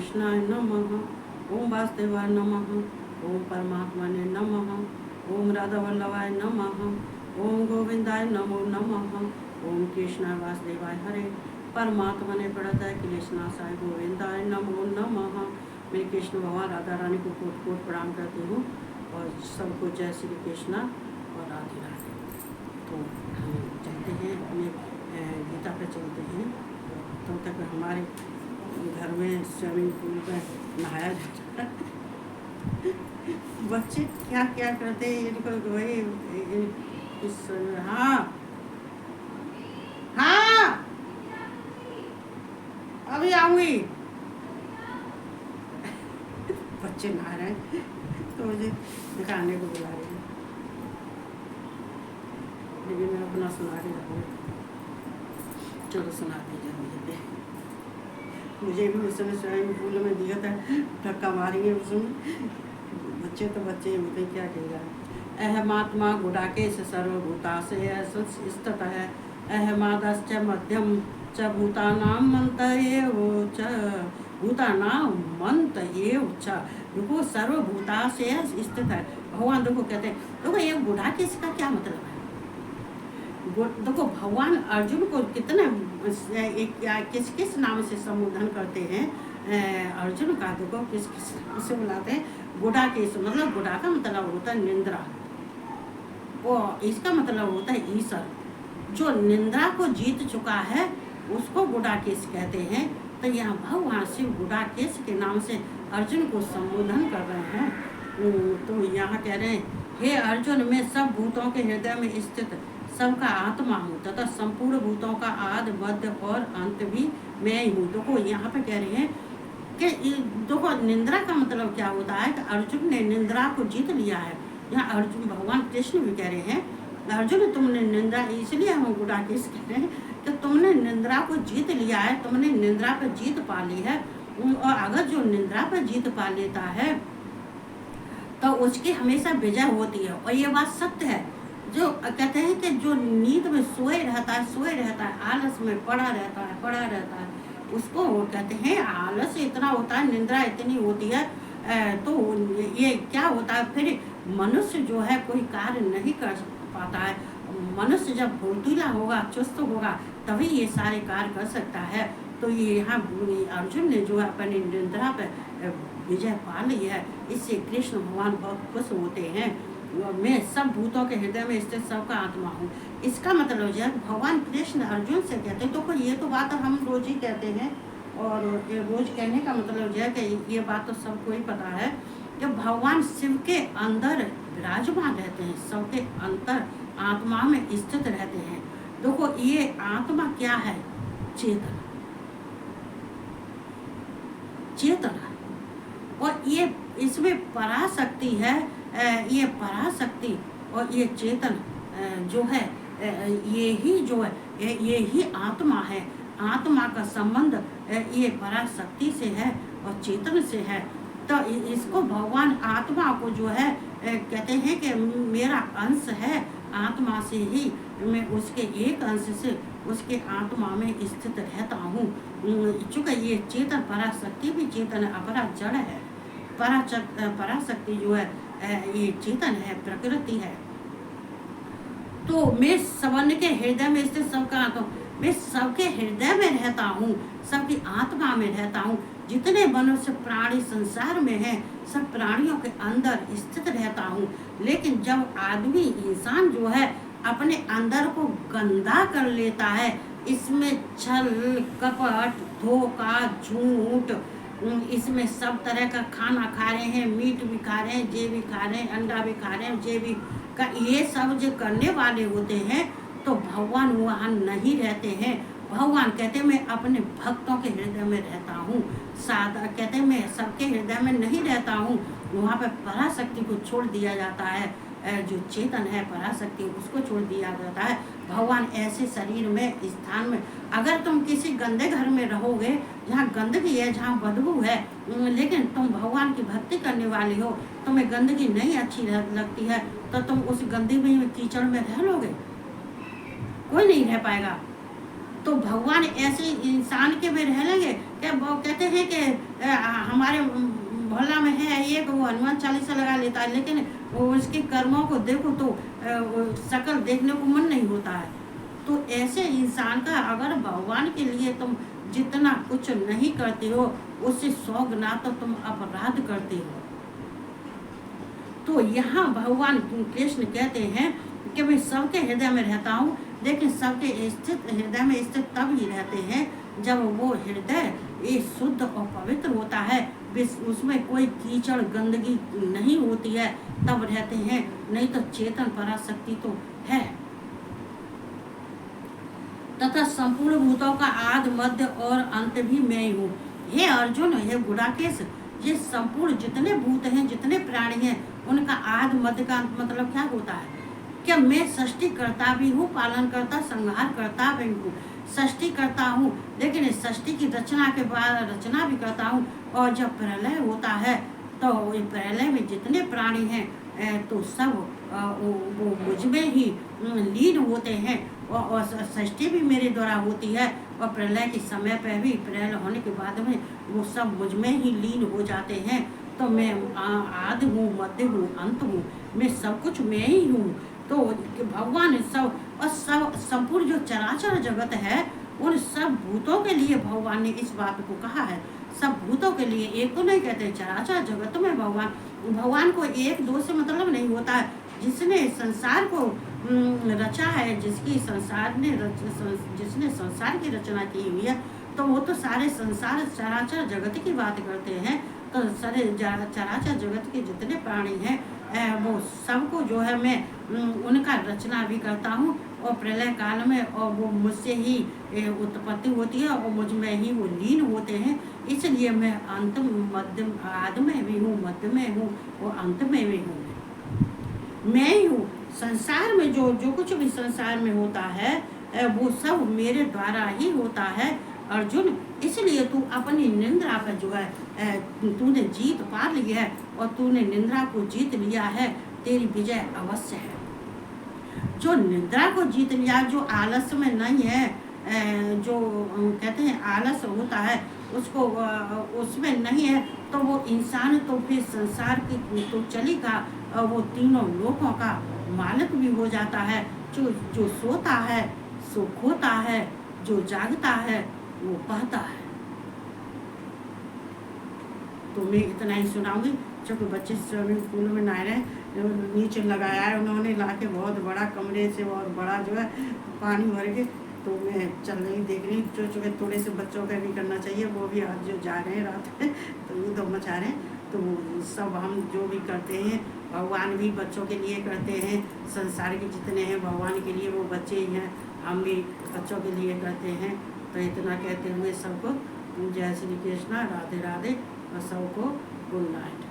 कृष्णाय नमः। ओम वासुदेवाय नमः। ओम परमात्मने नमः। ओम राधावल्लभाय नमः। ओम गोविंदाय नमो नमः। ओम कृष्णाय वासुदेवाय हरे परमात्मने प्रणतः क्लेशनाशाय गोविंदाय नमो नमः। मैं कृष्ण भगवान राधा रानी को कोट कोट प्रणाम करती हूँ और सबको जय श्री कृष्णा और राधे राधे। तो हम चलते हैं अपने गीता पे चलते हैं। तब तक हमारे घर में स्विमिंग पूल में नहाया जाता है। बच्चे क्या क्या करते हैं इनको वही हाँ हाँ अभी आऊँगी। बच्चे नहा रहे हैं तो मुझे दिखाने को बुला रहे हैं, लेकिन मैं अपना सुना के जाऊँगी। चलो सुना दीजिए मुझे भी उस समय स्विमिंग पूल में दिया था, धक्का मारेंगे उसमें। बच्चे तो बच्चे होते क्या कहेगा। अहमात्मा गुडाकेश सर्वभूताशय स्थित है। अहमादश्च मध्यम च भूतानां मंत एव च भूतानां मंत एव च। देखो सर्वभूताशय स्थित है भगवान। देखो कहते हैं, देखो ये गुडाकेश का क्या मतलब है। देखो भगवान अर्जुन को कितने किस किस नाम से संबोधन करते हैं। अर्जुन का देखो किस किस नाम से बुलाते हैं। गुडाकेश मतलब गुडा का मतलब होता है निंद्रा, और इसका मतलब होता है ईश्वर। जो निंद्रा को जीत चुका है उसको गुडाकेश कहते हैं। तो यहाँ भगवान शिव गुडाकेश के नाम से अर्जुन को संबोधन कर रहे हैं। तो यहाँ कह रहे हैं, हे अर्जुन मैं सब भूतों के हृदय में स्थित सबका आत्मा हूँ तथा संपूर्ण भूतों का आदि मध्य और अंत भी मैं ही हूँ। देखो यहाँ पे कह रहे हैं कि देखो निंद्रा का मतलब क्या होता है कि अर्जुन ने निंद्रा को जीत लिया है। यहाँ अर्जुन भगवान कृष्ण भी कह रहे हैं, अर्जुन तुमने निंद्रा, इसलिए हम गुडाकेश कह रहे हैं कि तुमने निंद्रा को जीत लिया है, तुमने निंद्रा पर जीत पा ली है। और अगर जो निंद्रा पर जीत पा लेता है तो उसकी हमेशा विजय होती है। और ये बात सत्य है। जो कहते हैं कि जो नींद में सोए रहता है, आलस में पड़ा रहता है, उसको वो कहते हैं आलस इतना होता है, निंद्रा इतनी होती है। तो ये क्या होता है, फिर मनुष्य जो है कोई कार्य नहीं कर पाता है। मनुष्य जब फुर्तीला होगा, चुस्त होगा, तभी ये सारे कार्य कर सकता है। तो ये यहाँ अर्जुन ने जो है अपनी निंद्रा पर विजय पा ली है। इससे कृष्ण भगवान बहुत खुश होते हैं। मैं सब भूतों के हृदय में स्थित सबका आत्मा हूँ। इसका मतलब जो है भगवान कृष्ण अर्जुन से कहते हैं। तो ये तो बात हम रोज ही कहते हैं, और ये रोज कहने का मतलब जो है कि ये बात तो सबको ही पता है कि भगवान शिव के अंदर विराजमान रहते हैं, सबके अंतर आत्मा में स्थित रहते हैं। देखो ये आत्मा क्या है, चेतना, और ये इसमें पराशक्ति है। ये पराशक्ति और ये चेतन जो है, ये ही जो है, ये ही आत्मा है। आत्मा का संबंध ये पराशक्ति से है और चेतन से है। तो इसको भगवान आत्मा को जो है कहते हैं कि मेरा अंश है, आत्मा से ही मैं उसके एक अंश से उसके आत्मा में स्थित रहता हूँ। चूँकि ये चेतन पराशक्ति भी चेतन है, अपरा जड़ है। पराशक्ति जो है ये चेतन है, प्रकृति है। तो मैं सबन के हृदय में स्थित सबका आत्मा, मैं सबके हृदय में रहता हूँ, सबकी आत्मा में रहता हूँ। जितने मनुष्य प्राणी संसार में हैं, सब प्राणियों के अंदर स्थित रहता हूँ। लेकिन जब आदमी इंसान जो है अपने अंदर को गंदा कर लेता है, इसमें छल कपट धोखा झूठ, इसमें सब तरह का खाना खा रहे हैं, मीट भी खा रहे हैं, जे भी खा रहे हैं, अंडा भी खा रहे हैं, जे भी का ये सब जो करने वाले होते हैं तो भगवान वहाँ नहीं रहते हैं। भगवान कहते मैं अपने भक्तों के हृदय में रहता हूँ। सादा कहते मैं सबके हृदय में नहीं रहता हूँ। वहाँ पर पराशक्ति को छोड़ दिया जाता है, जो चेतन है पराशक्ति उसको छोड़ दिया जाता है। भगवान ऐसे शरीर में स्थान में, अगर तुम किसी गंदे घर में रहोगे जहाँ गंदगी है, जहाँ बदबू है, लेकिन तुम भगवान की भक्ति करने वाले हो, तुम्हें गंदगी नहीं अच्छी लगती है, तो तुम उस गंदगी में कीचड़ में रह लोगे, कोई नहीं रह पाएगा। तो भगवान ऐसे इंसान के में रह लेंगे क्या? वो कहते हैं कि हमारे मोहल्ला में है एक, वो हनुमान चालीसा लगा लेता है, लेकिन वो उसके कर्मों को देखो तो वो शकल देखने को मन नहीं होता है। तो ऐसे इंसान का अगर भगवान के लिए तुम जितना कुछ नहीं करते हो, उससे 100 गुना तो तुम अपराध करते हो। तो यहाँ भगवान कृष्ण कहते हैं कि मैं सबके हृदय में रहता हूँ, लेकिन सबके स्थित हृदय में स्थित तब ही रहते हैं जब वो हृदय ये शुद्ध और पवित्र होता है, उसमें कोई कीचड़ गंदगी नहीं होती है, तब रहते हैं। नहीं तो चेतन पराशक्ति तो है। तथा संपूर्ण भूतों का आदि मध्य और अंत भी मैं ही हूँ। हे अर्जुन, हे गुडाकेश, ये संपूर्ण जितने भूत हैं, जितने प्राणी हैं, उनका आदि मध्य का मतलब क्या होता है? क्या मैं सृष्टि करता भी हूँ, पालन करता, संहार करता भी हूँ। सृष्टि करता हूँ, लेकिन इस सृष्टि की रचना के बाद रचना भी करता हूँ। और जब प्रलय होता है तो प्रलय में जितने प्राणी हैं तो सब वो मुझ में ही लीन होते हैं। और सृष्टि भी मेरे द्वारा होती है, और प्रलय के समय पर भी, प्रलय होने के बाद में वो सब मुझ में ही लीन हो जाते हैं। तो मैं आदि हूँ, मध्य हूँ, अंत हूँ, मैं सब कुछ मैं ही हूँ। तो भगवान सब और सब संपूर्ण जो चराचर जगत है, उन सब भूतों के लिए भगवान ने इस बात को कहा है। सब भूतों के लिए, एक को नहीं कहते, चराचर जगत में भगवान को एक दो से मतलब नहीं होता है। जिसने संसार को रचा है, जिसने संसार की रचना की हुई है, तो वो तो सारे संसार चराचर जगत की बात करते हैं। तो सारे चराचर जगत के जितने प्राणी हैं वो सबको जो है मैं उनका रचना भी करता हूँ, और प्रलय काल में और वो मुझसे ही उत्पत्ति होती है, और मुझ में ही वो लीन होते हैं। इसलिए मैं अंत मध्य आदि में भी हूँ, मध्य में हूँ और अंत में भी हूँ। मैं ही हूँ। संसार में जो कुछ भी संसार में होता है वो सब मेरे द्वारा ही होता है अर्जुन। इसलिए तू अपनी निंद्रा पर जो है तूने जीत पा ली है, और तूने निंद्रा को जीत लिया है, तेरी विजय अवश्य है। जो निंद्रा को जीत लिया, जो आलस में नहीं है, जो कहते हैं आलस होता है उसको उसमें नहीं है, तो वो इंसान तो फिर संसार की तो चलेगा, वो तीनों लोकों का मालिक भी हो जाता है। जो सोता है सो खोता है, जो जागता है वो पाता है। तो मैं इतना ही सुनाऊंगी। क्योंकि बच्चे स्विमिंग पूल में नहा रहे हैं, नीचे लगाया है उन्होंने लाके, बहुत बड़ा कमरे से बहुत बड़ा जो है पानी भर के। तो मैं चल रही देख रही हूँ, जो थोड़े से बच्चों का भी करना चाहिए, वो भी आज जो जा रहे हैं रात में तो ये तो मचा रहे हैं। तो सब हम जो भी करते हैं भगवान भी बच्चों के लिए करते हैं। संसार के जितने हैं भगवान के लिए वो बच्चे ही हैं, हम भी बच्चों के लिए करते हैं। तो इतना कहते हुए सबको जय श्री कृष्णा, राधे राधे, और सबको गुड नाइट।